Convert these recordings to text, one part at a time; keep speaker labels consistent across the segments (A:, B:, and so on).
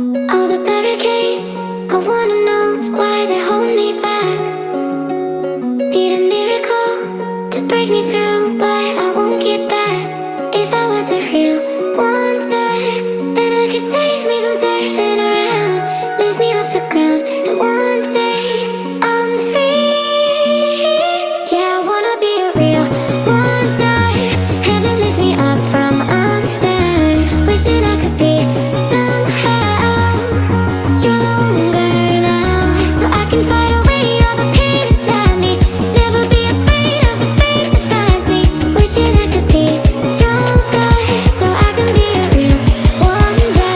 A: All the barricades, I wanna know why they hold me back. Need a miracle to break me through, but I won't get that. If I was a real wonder, then I could save me from turning around, lift me off the ground, and one day I'm free. Yeah, I wanna be a real wonder. Heaven lift me up from under. Wishing I could be somehow stronger now, so I can fight away all the pain inside me. Never be afraid of the fate that finds me. Wishing I could be stronger, so I can be a real wonder.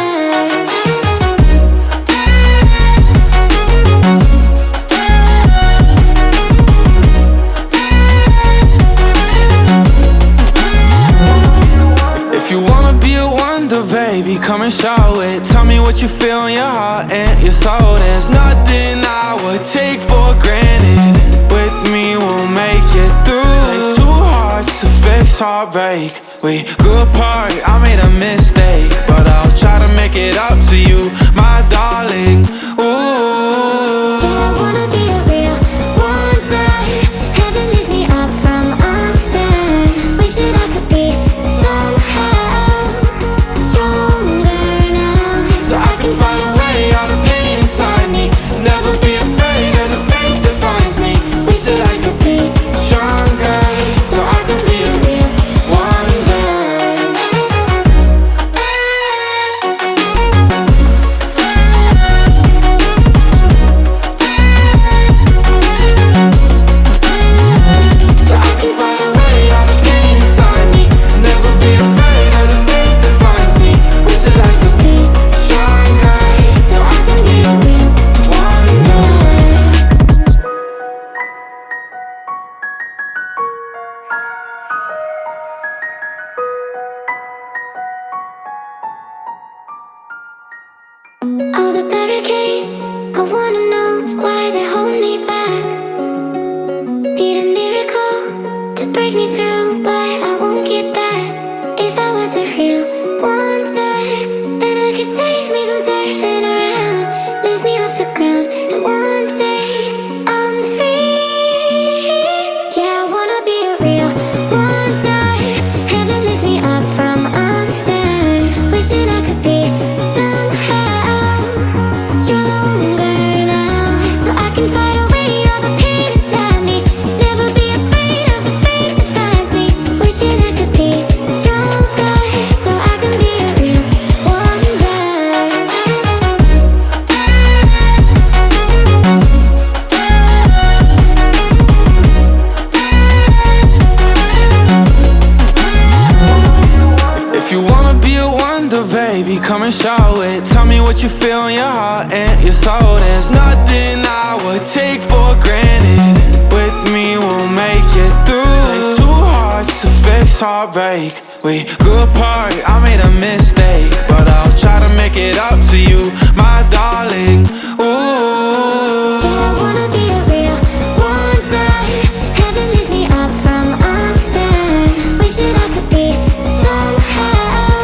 B: If you wanna be a wonder, baby, come and show it. Tell me what you feel in your heart and your soul. There's nothing I would take for granted. With me, we'll make it through. Takes two hearts to fix heartbreak. We grew apart, I made a mistake, but I'll try to make it up to you, my darling. Ooh.
A: Yeah, I wanna be a real wonder. Heaven lifts me up from under. Wishing I could be somehow stronger now,
B: So I can fight away all the pain inside me. Never be afraid of the fate that finds me.
A: wish that I could be
B: Stronger,
A: so I can be a real wonder.
B: so I can fight away all the pain inside me. Never be afraid of the fate that finds me.
A: Wish that I could be
B: Stronger,
A: so I can be a real wonder. All the barricades, I wanna know why they hold me back. Need a miracle to break me through, but I won't get that. If I was a real wonder, then I could save me from turning around, lift me off the ground, and one day I'm free. Yeah, I wanna be a real wonder. Heaven lift me up from under. Wishing I could be somehow stronger now, so I can fight away all the pain inside me. Never be afraid of the fate that finds me. Wishing I could be stronger, so I can be a real wonder.
B: If you wanna be a wonder, baby, come and show it. Tell me what you feel in your heart and your soul. There's nothing I would take for granted. With me, we'll make it through. Takes two hearts to fix heartbreak. We grew apart, I made a mistake, but I'll try to make it up to you, my darling. Ooh.
A: Yeah, I wanna be a real wonder. Heaven lifts me up from under. Wishing I could be somehow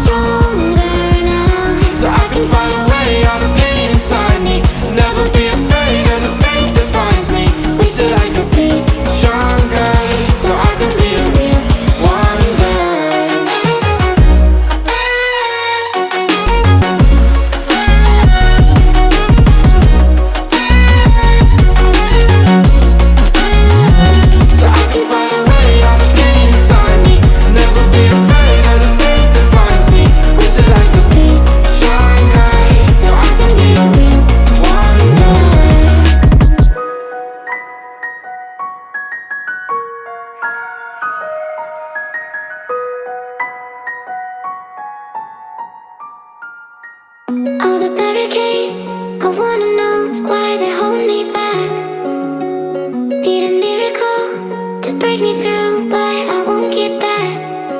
A: stronger now,
B: So I can fight away all the pain inside me. Never be afraid of the fate that finds me.
A: wish that I could be
B: Stronger,
A: so I can be a real wonder.
B: so I can fight away all the pain inside me. Never be afraid of the fate that finds me.
A: Wish that I could be
B: Stronger,
A: so I can be a real wonder. All the barricades, I wanna know why they hold me back. Need a miracle to break me through, but I won't get that.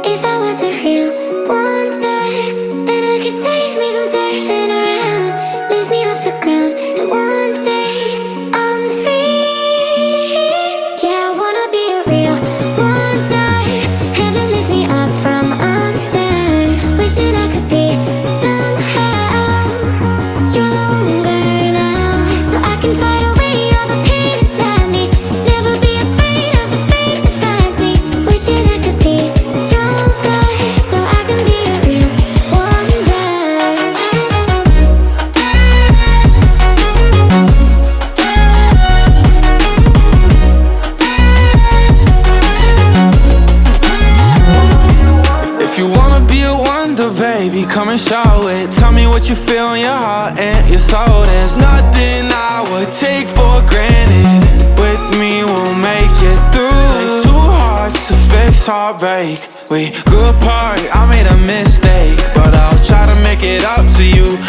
A: If I was a real wonder, then I could save me from turning around, lift me off the ground, and one day I'm free. Yeah, I wanna be a real wonder. Heaven lift me up from under. Wishing I could be somehow
B: what you feel in your heart and your soul. There's nothing I would take for granted. With me we'll make it through. Takes two hearts to fix heartbreak. We grew apart, I made a mistake, but I'll try to make it up to you.